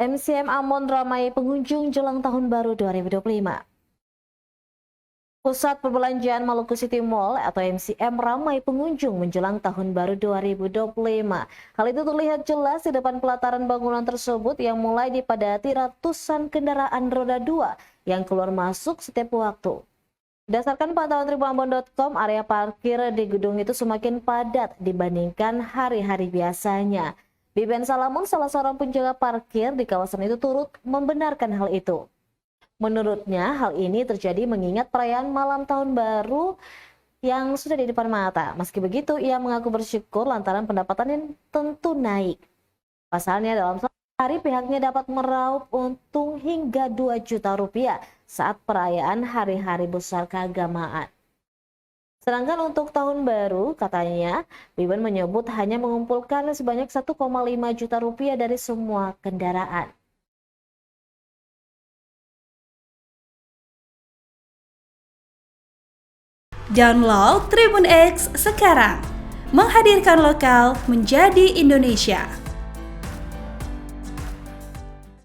MCM Ambon ramai pengunjung jelang Tahun Baru 2025. Pusat Perbelanjaan Maluku City Mall atau MCM ramai pengunjung menjelang Tahun Baru 2025. Hal itu terlihat jelas di depan pelataran bangunan tersebut yang mulai dipadati ratusan kendaraan roda 2 yang keluar masuk setiap waktu. Berdasarkan pantauan tribunambon.com, area parkir di gedung itu semakin padat dibandingkan hari-hari biasanya. Biben Salamun, salah seorang penjaga parkir di kawasan itu, turut membenarkan hal itu. Menurutnya, hal ini terjadi mengingat perayaan malam Tahun Baru yang sudah di depan mata. Meski begitu, ia mengaku bersyukur lantaran pendapatan yang tentu naik. Pasalnya, dalam hari pihaknya dapat meraup untung hingga 2 juta rupiah saat perayaan hari-hari besar keagamaan. Sedangkan untuk Tahun Baru, katanya, Biben menyebut hanya mengumpulkan sebanyak 1,5 juta rupiah dari semua kendaraan. Download Tribun X sekarang, menghadirkan lokal menjadi Indonesia.